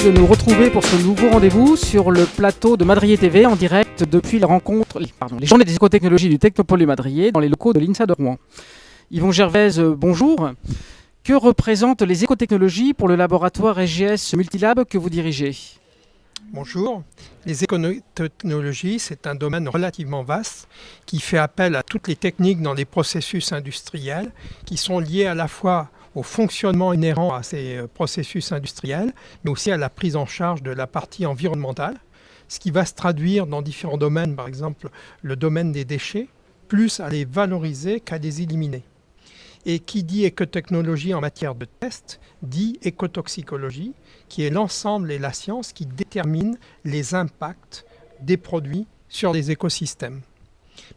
de nous retrouver pour ce nouveau rendez-vous sur le plateau de Madrier TV en direct depuis les journées des écotechnologies du Technopole de Madrier dans les locaux de l'INSA de Rouen. Yvon Gervaise, bonjour. Que représentent les écotechnologies pour le laboratoire SGS Multilab que vous dirigez ? Bonjour. Les écotechnologies, c'est un domaine relativement vaste qui fait appel à toutes les techniques dans les processus industriels qui sont liées à la fois au fonctionnement inhérent à ces processus industriels, mais aussi à la prise en charge de la partie environnementale, ce qui va se traduire dans différents domaines, par exemple le domaine des déchets, plus à les valoriser qu'à les éliminer. Et qui dit écotechnologie en matière de test, dit écotoxicologie, qui est l'ensemble et la science qui détermine les impacts des produits sur les écosystèmes.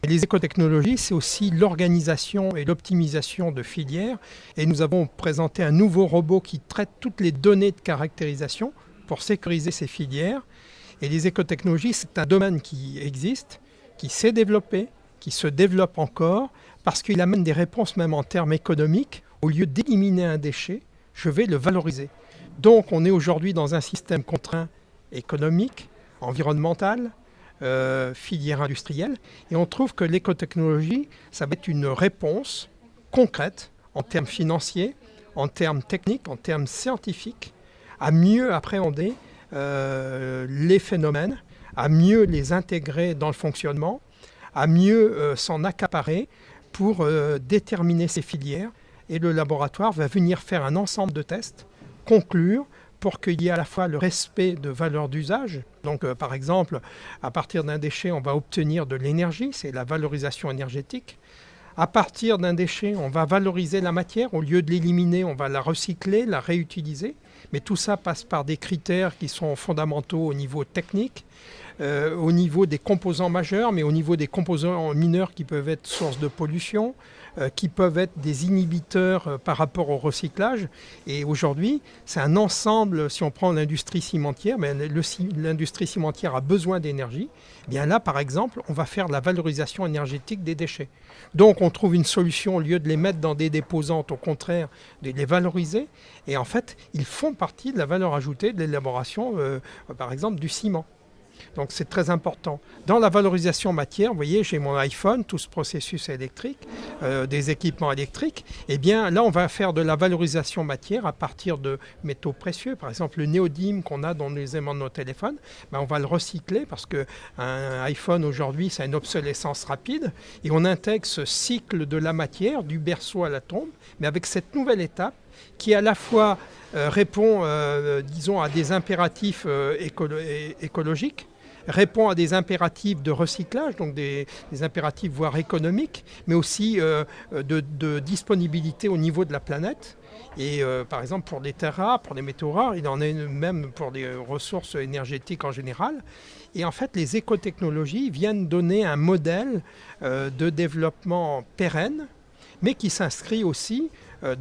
Et les écotechnologies, c'est aussi l'organisation et l'optimisation de filières. Et nous avons présenté un nouveau robot qui traite toutes les données de caractérisation pour sécuriser ces filières. Et les écotechnologies, c'est un domaine qui existe, qui s'est développé, qui se développe encore, parce qu'il amène des réponses même en termes économiques. Au lieu d'éliminer un déchet, je vais le valoriser. Donc on est aujourd'hui dans un système contraint économique, environnemental, filière industrielle, et on trouve que l'écotechnologie, ça va être une réponse concrète en termes financiers, en termes techniques, en termes scientifiques, à mieux appréhender les phénomènes, à mieux les intégrer dans le fonctionnement, à mieux s'en accaparer pour déterminer ces filières. Et le laboratoire va venir faire un ensemble de tests, conclure, pour qu'il y ait à la fois le respect de valeurs d'usage. Donc par exemple, à partir d'un déchet, on va obtenir de l'énergie, c'est la valorisation énergétique. À partir d'un déchet, on va valoriser la matière. Au lieu de l'éliminer, on va la recycler, la réutiliser. Mais tout ça passe par des critères qui sont fondamentaux au niveau technique, au niveau des composants majeurs, mais au niveau des composants mineurs qui peuvent être source de pollution, qui peuvent être des inhibiteurs par rapport au recyclage. Et aujourd'hui, c'est un ensemble, si on prend l'industrie cimentière, mais l'industrie cimentière a besoin d'énergie. Bien là, par exemple, on va faire la valorisation énergétique des déchets. Donc on trouve une solution, au lieu de les mettre dans des déposantes, au contraire, de les valoriser. Et en fait, ils font partie de la valeur ajoutée de l'élaboration, par exemple, du ciment. Donc c'est très important. Dans la valorisation matière, vous voyez, j'ai mon iPhone, tout ce processus électrique, des équipements électriques. Et bien là, on va faire de la valorisation matière à partir de métaux précieux. Par exemple, le néodyme qu'on a dans les aimants de nos téléphones, ben, on va le recycler parce qu'un iPhone aujourd'hui, c'est une obsolescence rapide. Et on intègre ce cycle de la matière, du berceau à la tombe, mais avec cette nouvelle étape qui à la fois répond, disons, à des impératifs écologiques, répond à des impératifs de recyclage, donc des impératifs voire économiques, mais aussi de disponibilité au niveau de la planète. Et par exemple pour des terres rares, pour des métaux rares, il en est même pour des ressources énergétiques en général. Et en fait, les écotechnologies viennent donner un modèle de développement pérenne, mais qui s'inscrit aussi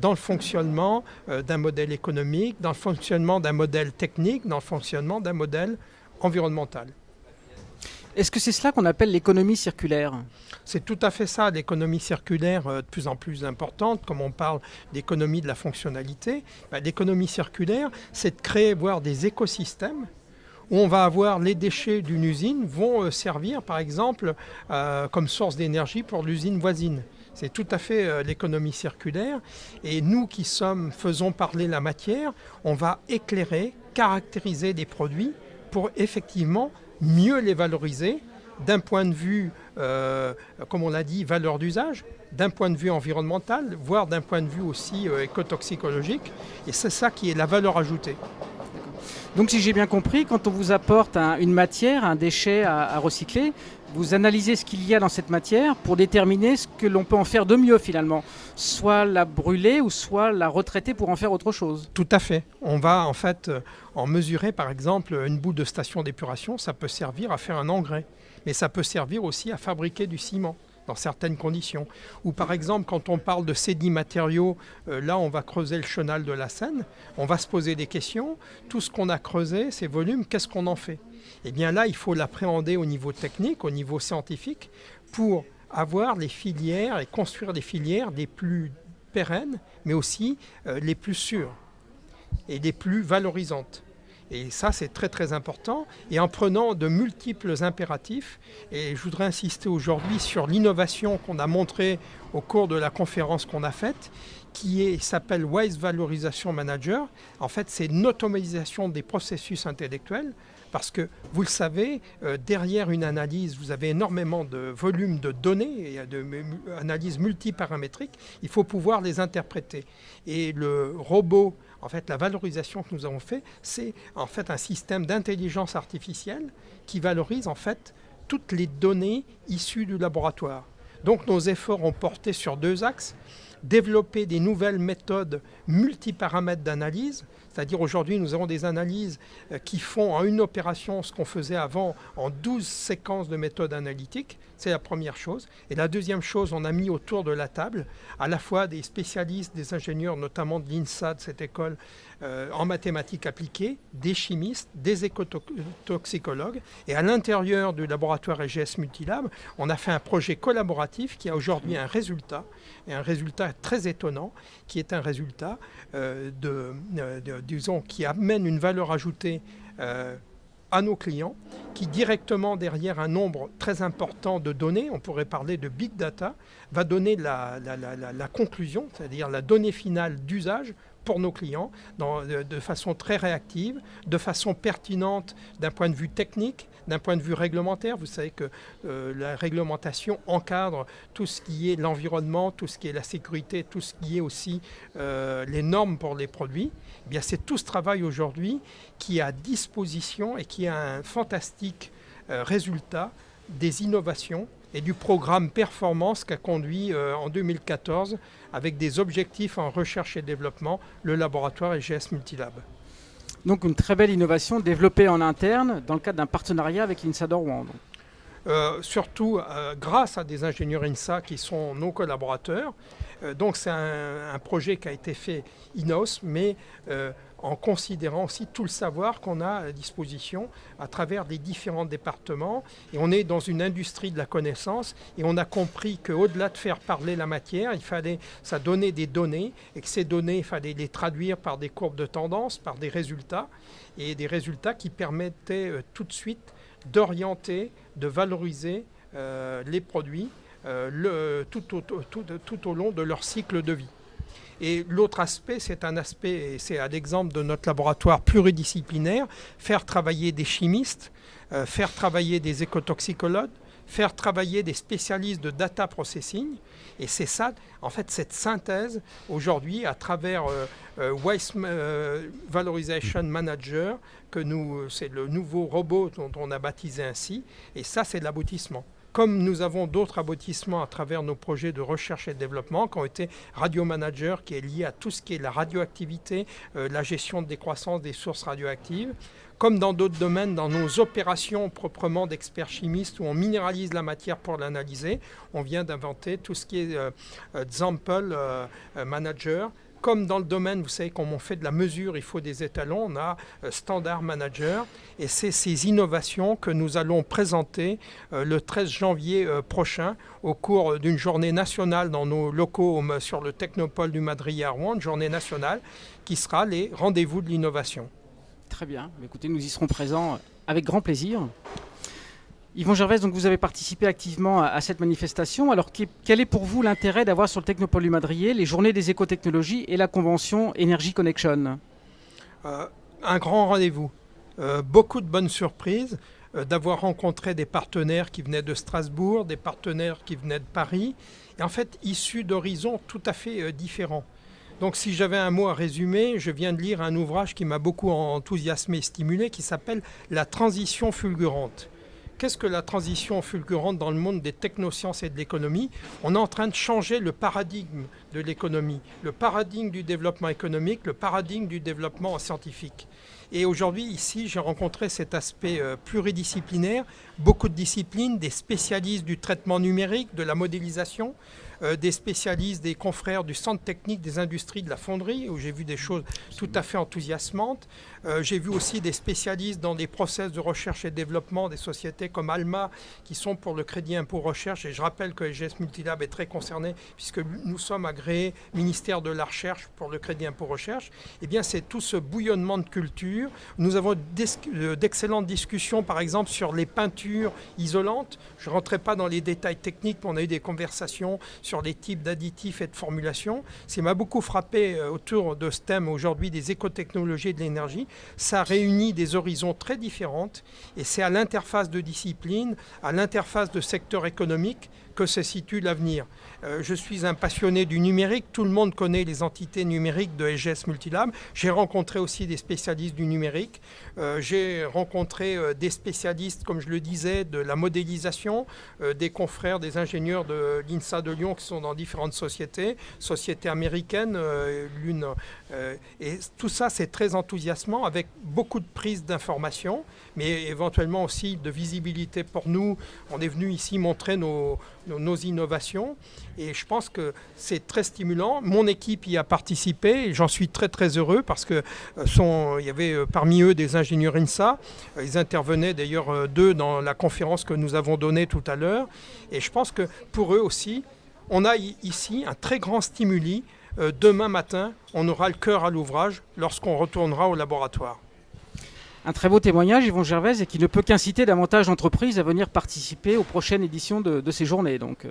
dans le fonctionnement d'un modèle économique, dans le fonctionnement d'un modèle technique, dans le fonctionnement d'un modèle environnemental. Est-ce que c'est cela qu'on appelle l'économie circulaire ? C'est tout à fait ça, l'économie circulaire de plus en plus importante, comme on parle d'économie de la fonctionnalité. L'économie circulaire, c'est de créer, voire des écosystèmes où on va avoir les déchets d'une usine vont servir par exemple comme source d'énergie pour l'usine voisine. C'est tout à fait l'économie circulaire. Et nous qui faisons parler la matière, on va éclairer, caractériser des produits pour effectivement mieux les valoriser d'un point de vue, comme on l'a dit, valeur d'usage, d'un point de vue environnemental, voire d'un point de vue aussi écotoxicologique. Et c'est ça qui est la valeur ajoutée. Donc si j'ai bien compris, quand on vous apporte une matière, un déchet à recycler, vous analysez ce qu'il y a dans cette matière pour déterminer ce que l'on peut en faire de mieux finalement. Soit la brûler ou soit la retraiter pour en faire autre chose. Tout à fait. On va en fait en mesurer par exemple une boule de station d'épuration, ça peut servir à faire un engrais. Mais ça peut servir aussi à fabriquer du ciment dans certaines conditions. Ou par exemple, quand on parle de sédimatériaux, là on va creuser le chenal de la Seine, on va se poser des questions. Tout ce qu'on a creusé, ces volumes, qu'est-ce qu'on en fait ? Eh bien là, il faut l'appréhender au niveau technique, au niveau scientifique, pour avoir les filières et construire des filières les plus pérennes, mais aussi les plus sûres et les plus valorisantes. Et ça, c'est très très important. Et en prenant de multiples impératifs, et je voudrais insister aujourd'hui sur l'innovation qu'on a montrée au cours de la conférence qu'on a faite, s'appelle Wise Valorization Manager. En fait, c'est une automatisation des processus intellectuels. Parce que, vous le savez, derrière une analyse, vous avez énormément de volume de données, et d'analyses multiparamétriques. Il faut pouvoir les interpréter. Et le robot, en fait, la valorisation que nous avons fait, c'est en fait un système d'intelligence artificielle qui valorise en fait toutes les données issues du laboratoire. Donc nos efforts ont porté sur 2 axes. Développer des nouvelles méthodes multiparamètres d'analyse, c'est-à-dire aujourd'hui nous avons des analyses qui font en une opération ce qu'on faisait avant en 12 séquences de méthodes analytiques, c'est la première chose. Et la deuxième chose, on a mis autour de la table à la fois des spécialistes, des ingénieurs, notamment de l'INSA, de cette école en mathématiques appliquées, des chimistes, des écotoxicologues. Et à l'intérieur du laboratoire EGS Multilab, on a fait un projet collaboratif qui a aujourd'hui un résultat, et un résultat très étonnant, qui est un résultat disons, qui amène une valeur ajoutée à nos clients, qui directement derrière un nombre très important de données, on pourrait parler de big data, va donner la conclusion, c'est-à-dire la donnée finale d'usage pour nos clients de façon très réactive, de façon pertinente d'un point de vue technique, d'un point de vue réglementaire. Vous savez que la réglementation encadre tout ce qui est l'environnement, tout ce qui est la sécurité, tout ce qui est aussi les normes pour les produits. Eh bien, c'est tout ce travail aujourd'hui qui est à disposition et qui a un fantastique résultat des innovations et du programme Performance qu'a conduit en 2014 avec des objectifs en recherche et développement le laboratoire EGS Multilab. Donc une très belle innovation développée en interne dans le cadre d'un partenariat avec l'INSA de Rouen. Surtout grâce à des ingénieurs INSA qui sont nos collaborateurs. Donc c'est un projet qui a été fait in-house, mais en considérant aussi tout le savoir qu'on a à disposition à travers les différents départements. Et on est dans une industrie de la connaissance et on a compris qu'au-delà de faire parler la matière, ça donnait des données et que ces données, il fallait les traduire par des courbes de tendance, par des résultats, et des résultats qui permettaient tout de suite d'orienter, de valoriser les produits tout au long de leur cycle de vie. Et l'autre aspect, c'est un aspect, et c'est à l'exemple de notre laboratoire pluridisciplinaire, faire travailler des chimistes, faire travailler des écotoxicologues, faire travailler des spécialistes de data processing. Et c'est ça, en fait, cette synthèse aujourd'hui à travers Wise Valorization Manager, c'est le nouveau robot dont on a baptisé ainsi. Et ça, c'est l'aboutissement. Comme nous avons d'autres aboutissements à travers nos projets de recherche et de développement qui ont été Radio Manager, qui est lié à tout ce qui est la radioactivité, la gestion de décroissance des sources radioactives. Comme dans d'autres domaines, dans nos opérations proprement d'experts chimistes où on minéralise la matière pour l'analyser, on vient d'inventer tout ce qui est Sample Manager. Comme dans le domaine, vous savez, comme on fait de la mesure, il faut des étalons, on a Standard Manager. Et c'est ces innovations que nous allons présenter le 13 janvier prochain au cours d'une journée nationale dans nos locaux sur le Technopole du Madrier à Rouen, une journée nationale qui sera les rendez-vous de l'innovation. Très bien. Écoutez, nous y serons présents avec grand plaisir. Yvon Gervaise, donc vous avez participé activement à cette manifestation. Alors, quel est pour vous l'intérêt d'avoir sur le Technopole du Madrier les journées des écotechnologies et la convention Energy Connection ? Un grand rendez-vous. Beaucoup de bonnes surprises. D'avoir rencontré des partenaires qui venaient de Strasbourg, des partenaires qui venaient de Paris, et en fait issus d'horizons tout à fait différents. Donc si j'avais un mot à résumer, je viens de lire un ouvrage qui m'a beaucoup enthousiasmé et stimulé, qui s'appelle « La transition fulgurante ». Qu'est-ce que la transition fulgurante dans le monde des technosciences et de l'économie ? On est en train de changer le paradigme de l'économie, le paradigme du développement économique, le paradigme du développement scientifique. Et aujourd'hui, ici, j'ai rencontré cet aspect pluridisciplinaire, beaucoup de disciplines, des spécialistes du traitement numérique, de la modélisation, des spécialistes, des confrères du Centre technique des industries de la fonderie, où j'ai vu des choses tout à fait enthousiasmantes. J'ai vu aussi des spécialistes dans des process de recherche et développement, des sociétés comme Alma, qui sont pour le crédit impôt recherche. Et je rappelle que EGS Multilab est très concerné, puisque nous sommes agréés ministère de la Recherche pour le crédit impôt recherche. Eh bien, c'est tout ce bouillonnement de culture. Nous avons d'excellentes discussions, par exemple, sur les peintures isolantes. Je ne rentrerai pas dans les détails techniques, mais on a eu des conversations sur les types d'additifs et de formulations. Ce qui m'a beaucoup frappé autour de ce thème aujourd'hui des écotechnologies et de l'énergie, ça réunit des horizons très différents et c'est à l'interface de disciplines, à l'interface de secteurs économiques que se situe l'avenir. Je suis un passionné du numérique, tout le monde connaît les entités numériques de EGS Multilab. J'ai rencontré aussi des spécialistes du numérique, j'ai rencontré des spécialistes, comme je le disais, de la modélisation, des confrères, des ingénieurs de l'INSA de Lyon qui sont dans différentes sociétés américaines, et tout ça c'est très enthousiasmant avec beaucoup de prise d'informations, mais éventuellement aussi de visibilité pour nous. On est venu ici montrer nos innovations et je pense que c'est très stimulant. Mon équipe y a participé et j'en suis très très heureux parce que il y avait parmi eux des ingénieurs INSA. Ils intervenaient d'ailleurs deux dans la conférence que nous avons donnée tout à l'heure et je pense que pour eux aussi on a ici un très grand stimuli. Demain matin on aura le cœur à l'ouvrage lorsqu'on retournera au laboratoire. Un très beau témoignage, Yvon Gervaise, et qui ne peut qu'inciter davantage d'entreprises à venir participer aux prochaines éditions de ces journées. Donc.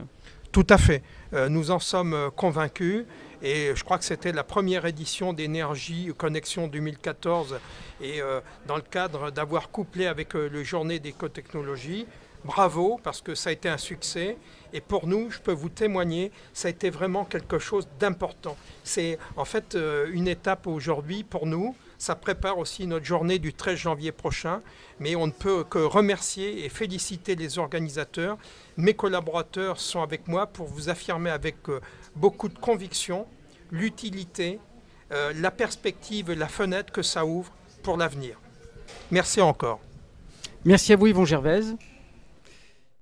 Tout à fait. Nous en sommes convaincus et je crois que c'était la première édition d'Énergie Connexion 2014 et dans le cadre d'avoir couplé avec le Journée d'écotechnologie. Bravo, parce que ça a été un succès. Et pour nous, je peux vous témoigner, ça a été vraiment quelque chose d'important. C'est en fait une étape aujourd'hui pour nous. Ça prépare aussi notre journée du 13 janvier prochain. Mais on ne peut que remercier et féliciter les organisateurs. Mes collaborateurs sont avec moi pour vous affirmer avec beaucoup de conviction l'utilité, la perspective, la fenêtre que ça ouvre pour l'avenir. Merci encore. Merci à vous, Yvon Gervaise.